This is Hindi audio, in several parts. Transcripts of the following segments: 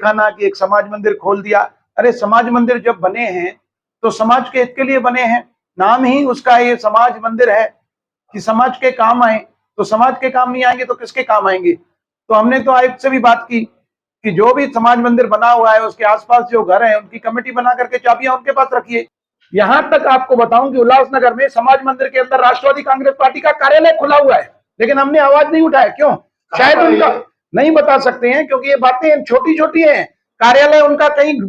दिखाना कि एक समाज मंदिर खोल दिया। अरे समाज मंदिर जब बने हैं तो समाज के हित के लिए बने हैं, नाम ही उसका ये समाज मंदिर है कि समाज के काम आए। तो समाज के काम नहीं आएंगे तो किसके काम आएंगे? तो हमने तो आयुक्त से भी बात की कि जो भी समाज मंदिर बना हुआ है उसके आसपास जो घर है उनकी कमेटी बना करके चाबियां उनके पास रखिए। यहां तक आपको बताऊं कि उल्लासनगर में समाज मंदिर के अंदर राष्ट्रवादी कांग्रेस पार्टी का कार्यालय खुला हुआ है, लेकिन हमने आवाज नहीं उठाया। क्यों? शायद उनका नहीं बता सकते हैं, क्योंकि ये बातें छोटी छोटी हैं। कार्यालय उनका कहीं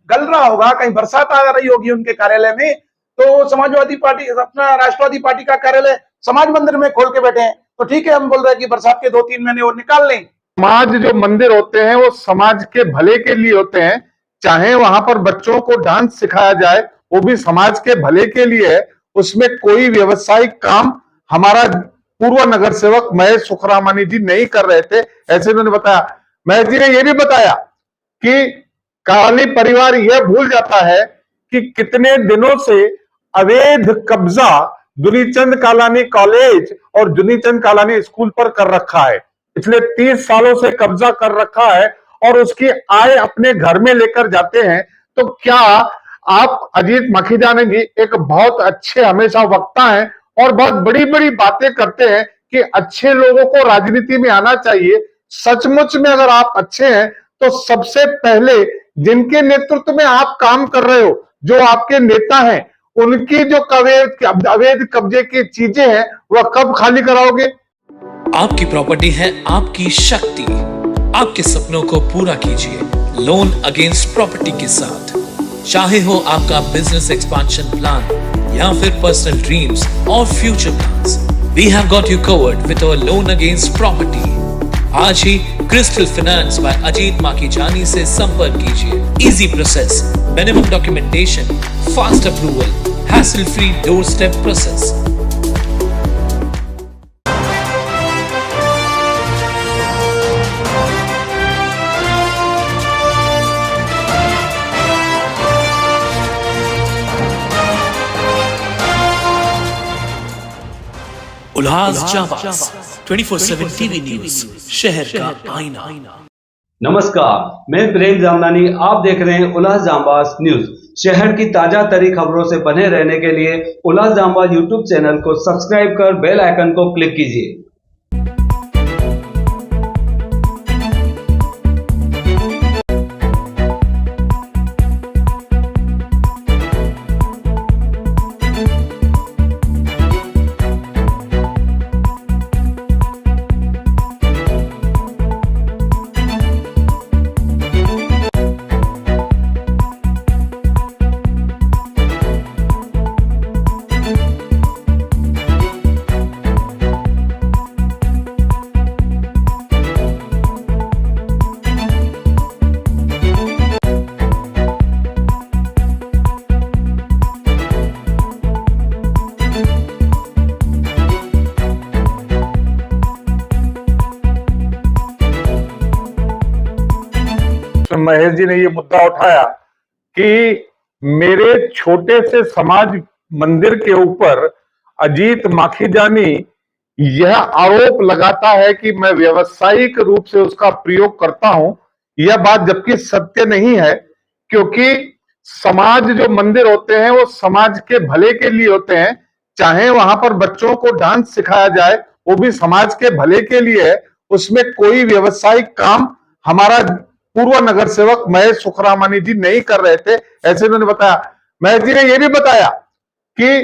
गल रहा होगा, कहीं बरसात आ रही होगी उनके कार्यालय में, तो समाजवादी पार्टी अपना राष्ट्रवादी पार्टी का कार्यालय समाज मंदिर में खोल के बैठे हैं। तो ठीक है, हम बोल रहे हैं कि बरसात के 2-3 महीने और निकाल लें। समाज जो मंदिर होते हैं वो समाज के भले के लिए होते हैं, चाहे वहां पर बच्चों को डांस सिखाया जाए वो भी समाज के भले के लिए है। उसमें कोई व्यवसायिक काम हमारा पूर्व नगर सेवक महेश सुखरामानी जी नहीं कर रहे थे, ऐसे उन्होंने बताया। महेश जी ने यह भी बताया कि कालानी परिवार यह भूल जाता है कि कितने दिनों से अवैध कब्जा दुनीचंद कालानी कॉलेज और दुनीचंद कालानी स्कूल पर कर रखा है। पिछले 30 सालों से कब्जा कर रखा है और उसकी आय अपने घर में लेकर जाते हैं। तो क्या आप अजीत माखीजानी जी एक बहुत अच्छे हमेशा वक्ता हैं और बहुत बड़ी बड़ी बातें करते हैं कि अच्छे लोगों को राजनीति में आना चाहिए। सचमुच में अगर आप अच्छे हैं तो सबसे पहले जिनके नेतृत्व में आप काम कर रहे हो, जो आपके नेता हैं, उनकी जो अवैध कब्जे की चीजें हैं वह कब खाली कराओगे? आपकी प्रॉपर्टी है आपकी शक्ति। आपके सपनों को पूरा कीजिए लोन अगेंस्ट प्रॉपर्टी के साथ। चाहे हो आपका बिजनेस एक्सपांशन प्लान या फिर पर्सनल ड्रीम्स और future plans, we have got you covered with our loan against property. आज ही crystal finance by Ajit Makhijani से संपर्क कीजिए। Easy process, minimum documentation, fast approval, hassle free doorstep process. Ullas 24/7 TV news, शहर का आईना। नमस्कार, मैं प्रेम जामनानी, आप देख रहे हैं उल्लास जांबाज न्यूज। शहर की ताजा तरीन खबरों से बने रहने के लिए उल्लास जांबाज यूट्यूब चैनल को सब्सक्राइब कर बेल आइकन को क्लिक कीजिए। महेश जी ने ये मुद्दा उठाया कि मेरे छोटे से समाज मंदिर के ऊपर अजीत माखीजानी यह आरोप लगाता है कि मैं व्यावसायिक रूप से उसका प्रयोग करता हूं। यह बात जबकि सत्य नहीं है, क्योंकि समाज जो मंदिर होते हैं वो समाज के भले के लिए होते हैं। चाहे वहां पर बच्चों को डांस सिखाया जाए वो भी समाज के भले के लिए है। उसमें कोई व्यवसायिक काम हमारा पूर्व नगर सेवक महेश सुखरामानी जी नहीं कर रहे थे, ऐसे उन्होंने बताया। महेश जी ने यह भी बताया कि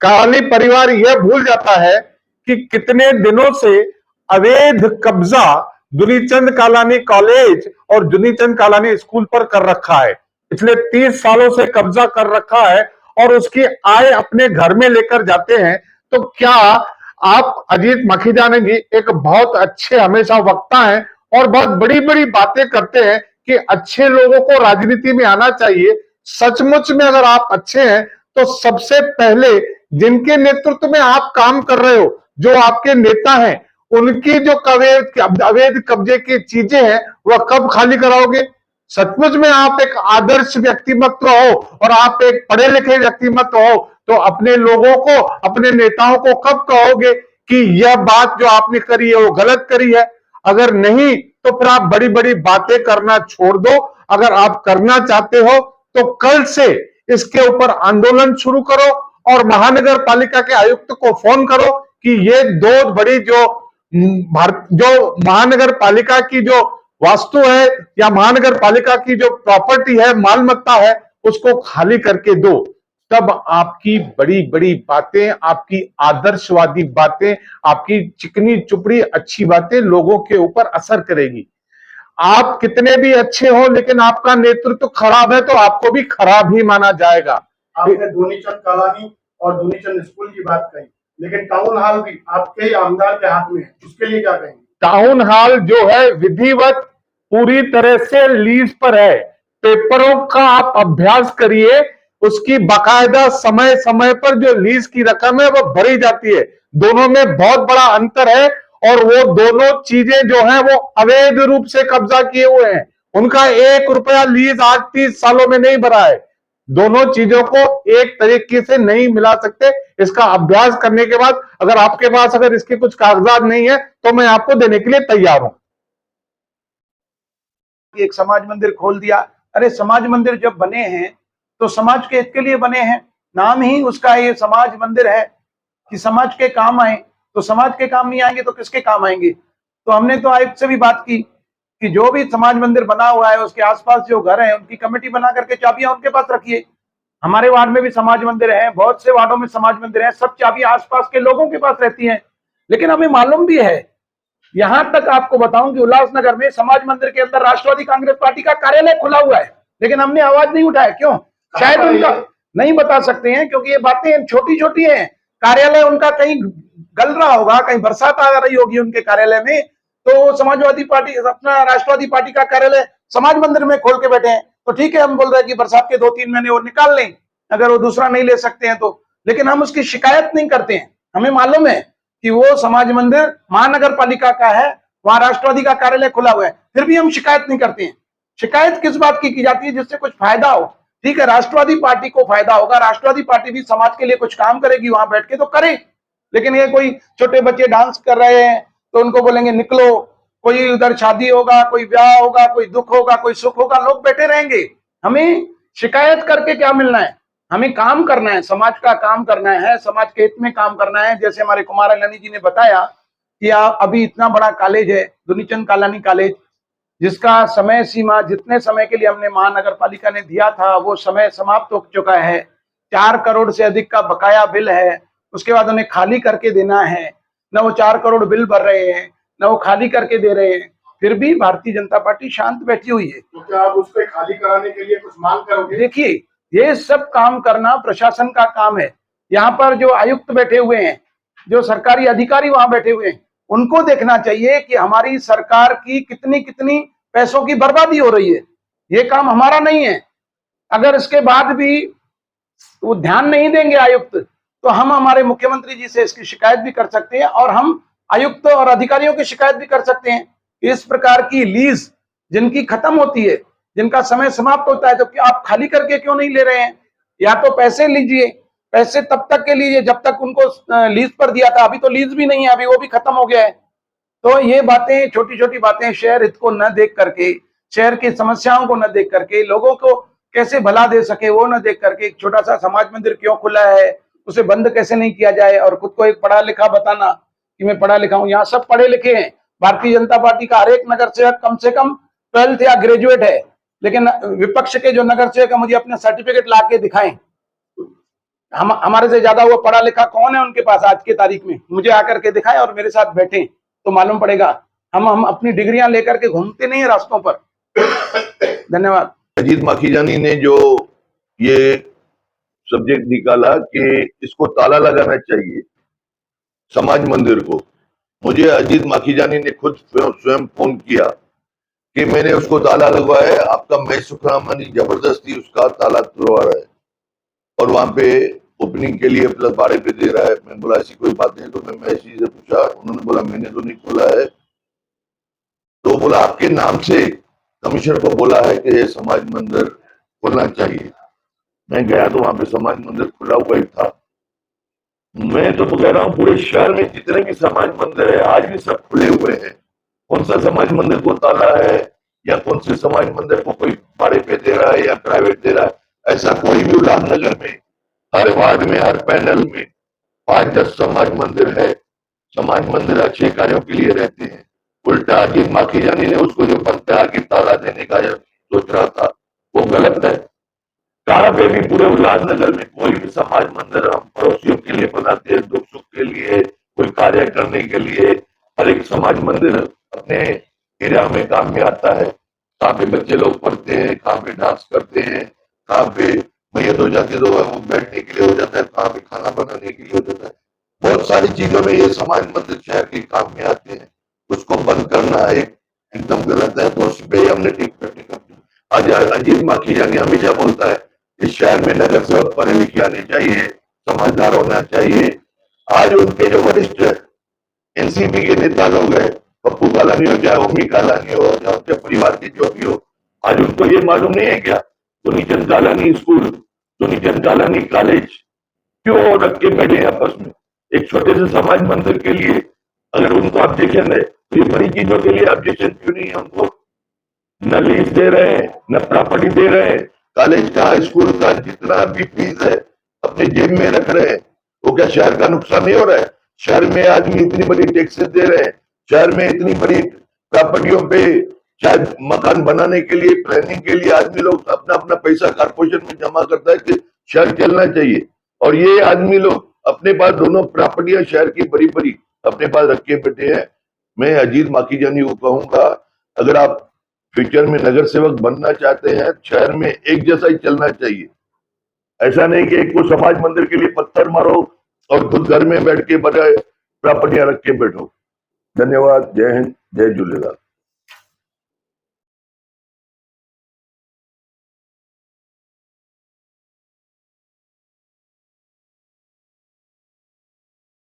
कालानी परिवार यह भूल जाता है कि कितने दिनों से अवैध कब्जा दुनीचंद कालानी कॉलेज और दुनीचंद कालानी स्कूल पर कर रखा है। पिछले 30 सालों से कब्जा कर रखा है और उसकी आय अपने घर में लेकर जाते हैं। तो क्या आप अजीत माखीजानी जी एक बहुत अच्छे हमेशा वक्ता हैं और बहुत बड़ी बड़ी बातें करते हैं कि अच्छे लोगों को राजनीति में आना चाहिए। सचमुच में अगर आप अच्छे हैं तो सबसे पहले जिनके नेतृत्व में आप काम कर रहे हो, जो आपके नेता हैं, उनकी जो अवैध कब्जे की चीजें हैं वह कब खाली कराओगे? सचमुच में आप एक आदर्श व्यक्तिमत्व हो और आप एक पढ़े लिखे व्यक्तिमत्व हो तो अपने लोगों को, अपने नेताओं को कब कहोगे कि यह बात जो आपने करी है वो गलत करी है? अगर नहीं तो फिर आप बड़ी बड़ी बातें करना छोड़ दो। अगर आप करना चाहते हो तो कल से इसके ऊपर आंदोलन शुरू करो और महानगर पालिका के आयुक्त को फोन करो कि ये दो बड़ी जो महानगर पालिका की जो वास्तु है या महानगर पालिका की जो प्रॉपर्टी है, मालमत्ता है, उसको खाली करके दो। तब आपकी बड़ी बड़ी बातें, आपकी आदर्शवादी बातें, आपकी चिकनी चुपड़ी अच्छी बातें लोगों के ऊपर असर करेगी। आप कितने भी अच्छे हो लेकिन आपका नेतृत्व खराब है तो आपको भी खराब ही माना जाएगा। आपने धोनीचंद कॉलोनी और धोनीचंद स्कूल की बात कही, लेकिन टाउन हॉल भी आपके ही आमदार के हाथ में है, उसके लिए क्या कहेंगे? टाउन हॉल जो है विधिवत पूरी तरह से लीज पर है। पेपरों का आप अभ्यास करिए, उसकी बाकायदा समय समय पर जो लीज की रकम है वो भरी जाती है। दोनों में बहुत बड़ा अंतर है और वो दोनों चीजें जो हैं वो अवैध रूप से कब्जा किए हुए हैं। उनका 1 रुपया लीज आज 30 सालों में नहीं भरा है। दोनों चीजों को एक तरीके से नहीं मिला सकते। इसका अभ्यास करने के बाद अगर आपके पास अगर इसके कुछ कागजात नहीं है तो मैं आपको देने के लिए तैयार हूं। एक समाज मंदिर खोल दिया। अरे समाज मंदिर जब बने हैं तो समाज के हित के लिए बने हैं। नाम ही उसका ये समाज मंदिर है कि समाज के काम आए। तो समाज के काम नहीं आएंगे तो किसके काम आएंगे? तो हमने तो आयुक्त से भी बात की कि जो भी समाज मंदिर बना हुआ है उसके आसपास जो घर है उनकी कमेटी बना करके चाबियां उनके पास रखिए। हमारे वार्ड में भी समाज मंदिर है, बहुत से वार्डों में समाज मंदिर है, सब चाबियां आसपास के लोगों के पास रहती हैं। लेकिन हमें मालूम भी है, यहां तक आपको बताऊं कि उल्लासनगर में समाज मंदिर के अंदर राष्ट्रवादी कांग्रेस पार्टी का कार्यालय खुला हुआ है, लेकिन हमने आवाज नहीं उठाया। क्यों? शायद उनका नहीं बता सकते हैं क्योंकि ये बातें छोटी छोटी हैं। कार्यालय उनका कहीं गल रहा होगा, कहीं बरसात आ रही होगी उनके कार्यालय में, तो समाजवादी पार्टी अपना राष्ट्रवादी पार्टी का कार्यालय समाज मंदिर में खोल के बैठे हैं। तो ठीक है, हम बोल रहे हैं कि बरसात के 2-3 महीने और निकाल लें अगर वो दूसरा नहीं ले सकते हैं तो, लेकिन हम उसकी शिकायत नहीं करते हैं। हमें मालूम है कि वो समाज मंदिर महानगर पालिका का है, वहां राष्ट्रवादी का कार्यालय खुला हुआ है, फिर भी हम शिकायत नहीं करते हैं। शिकायत किस बात की जाती है? जिससे कुछ फायदा हो। ठीक है, राष्ट्रवादी पार्टी को फायदा होगा, राष्ट्रवादी पार्टी भी समाज के लिए कुछ काम करेगी वहां बैठ के, तो करे। लेकिन ये कोई छोटे बच्चे डांस कर रहे हैं तो उनको बोलेंगे निकलो, कोई उधर शादी होगा, कोई ब्याह होगा, कोई दुख होगा, कोई सुख होगा, लोग बैठे रहेंगे। हमें शिकायत करके क्या मिलना है? हमें काम करना है, समाज का काम करना है, समाज के हित में काम करना है। जैसे हमारे कुमार अलनी जी ने बताया कि अभी इतना बड़ा कॉलेज है धोनीचंद कालानी कॉलेज, जिसका समय सीमा जितने समय के लिए हमने महानगर पालिका ने दिया था वो समय समाप्त हो चुका है। 4 करोड़ से अधिक का बकाया बिल है, उसके बाद उन्हें खाली करके देना है। न वो 4 करोड़ बिल भर रहे हैं, न वो खाली करके दे रहे हैं, फिर भी भारतीय जनता पार्टी शांत बैठी हुई है। तो क्या आप उसको खाली कराने के लिए कुछ मांग करोगे? देखिए, ये सब काम करना प्रशासन का काम है। यहाँ पर जो आयुक्त बैठे हुए हैं, जो सरकारी अधिकारी वहां बैठे हुए हैं, उनको देखना चाहिए कि हमारी सरकार की कितनी कितनी पैसों की बर्बादी हो रही है। ये काम हमारा नहीं है। अगर इसके बाद भी वो ध्यान नहीं देंगे आयुक्त, तो हम हमारे मुख्यमंत्री जी से इसकी शिकायत भी कर सकते हैं और हम आयुक्त और अधिकारियों की शिकायत भी कर सकते हैं। इस प्रकार की लीज जिनकी खत्म होती है, जिनका समय समाप्त होता है, तो क्या आप खाली करके क्यों नहीं ले रहे हैं? या तो पैसे लीजिए, पैसे तब तक के लीजिए जब तक उनको लीज पर दिया था। अभी तो लीज भी नहीं है, अभी वो भी खत्म हो गया है। तो ये बातें, छोटी छोटी बातें, शहर हित को न देख करके, शहर की समस्याओं को न देख करके, लोगों को कैसे भला दे सके वो न देख करके, एक छोटा सा समाज मंदिर क्यों खुला है उसे बंद कैसे नहीं किया जाए, और खुद को एक पढ़ा लिखा बताना कि मैं पढ़ा लिखा हूं। यहाँ सब पढ़े लिखे हैं। भारतीय जनता पार्टी का हर एक नगर सेवक कम से कम 12th या ग्रेजुएट है, लेकिन विपक्ष के जो नगर सेवक है मुझे अपने सर्टिफिकेट ला के दिखाएं। हमारे से ज्यादा वो पढ़ा लिखा कौन है उनके पास आज की तारीख में? मुझे आकर के दिखाएं और मेरे साथ बैठे तो मालूम पड़ेगा। हम अपनी डिग्रियां लेकर के घूमते नहीं है रास्तों पर। धन्यवाद। अजीत माखीजानी ने जो ये सब्जेक्ट निकाला कि इसको ताला लगाना चाहिए समाज मंदिर को, मुझे अजीत माखीजानी ने खुद स्वयं फोन किया कि मैंने उसको ताला लगवाया है, आपका मैं सुखरामनी जबरदस्ती उसका ताला तुड़वा रहा है और वहां पे ओपनिंग के लिए प्लस भाड़े पे दे रहा है। मैं बोला ऐसी कोई बात नहीं। तो मैं ऐसी से पूछा, उन्होंने बोला मैंने तो नहीं खोला है। तो बोला आपके नाम से कमिश्नर को बोला है कि ये समाज मंदिर खोलना चाहिए। मैं गया तो वहां पे समाज मंदिर खुला हुआ ही था। मैं तो कह रहा हूँ पूरे शहर में जितने भी समाज मंदिर है आज भी सब खुले हुए हैं कौन सा समाज मंदिर को ताला है या कौन से समाज मंदिर को कोई भाड़े पे दे रहा है या प्राइवेट दे रहा है, ऐसा कोई भी उल्लासनगर में हर वार्ड में हर पैनल में 5-10 समाज मंदिर है। समाज मंदिर अच्छे कार्यों के लिए रहते हैं। उल्टा अजीत माखीजानी ने उसको जो बनता के ताला देने का सोच रहा था वो गलत है। कहाँ पे भी पूरे उल्लासनगर में कोई भी समाज मंदिर हम पड़ोसियों के लिए बनाते हैं, दुख सुख के लिए, कोई कार्य करने के लिए। हर एक समाज मंदिर अपने एरिया में काम में आता है। कहाँ पे बच्चे लोग पढ़ते हैं, कहाँ पे डांस करते हैं, कहाँ पे मैयत हो जाती है तो वो बैठने के लिए हो जाता है, कहाँ पे खाना बनाने के लिए हो जाता है। बहुत सारी चीजों में ये समाज मंदिर शहर के काम में आते हैं। उसको बंद करना एकदम गलत है। तो उस पे हमने आज अजीत माखीजानी हमेशा बोलता है इस शहर में नगर सेवक पढ़े लिखे आने चाहिए, समझदार होना चाहिए। आज उनके जो वरिष्ठ एनसीपी के नेता लोग हैं, पप्पू कालानी हो चाहे ओमी कालानी हो चाहे उनके परिवार के जो भी हो, आज उनको ये मालूम नहीं है क्या दुनीचंद कालानी स्कूल, दुनीचंद कालानी कॉलेज क्यों रख के बैठे आपस में? एक छोटे से समाज मंदिर के लिए अगर उनको ऑब्जेक्शन है तो ये बड़ी चीजों के लिए ऑब्जेक्शन क्यों नहीं है? उनको न लीज दे रहे हैं, न प्रॉपर्टी दे रहे हैं, कॉलेज का स्कूल का जितना भी फीस है अपने जेब में रख रहे हैं। वो क्या शहर का नुकसान नहीं हो रहा है? शहर में आदमी इतनी बड़ी टैक्सेस दे रहे हैं, शहर में इतनी बड़ी प्रॉपर्टियों पे शायद मकान बनाने के लिए, प्लानिंग के लिए आदमी लोग अपना अपना पैसा कारपोरेशन में जमा करता है कि शहर चलना चाहिए। और ये आदमी लोग अपने पास दोनों प्रॉपर्टियां शहर की बड़ी बड़ी अपने पास रख के बैठे हैं। मैं अजीत माखीजानी को कहूंगा अगर आप फ्यूचर में नगर सेवक बनना चाहते हैं, शहर में एक जैसा ही चलना चाहिए। ऐसा नहीं कि एक को समाज मंदिर के लिए पत्थर मारो और खुद घर में बैठ के बड़े प्रॉपर्टियां रख के बैठो। धन्यवाद। जय हिंद, जय झूलेलाल।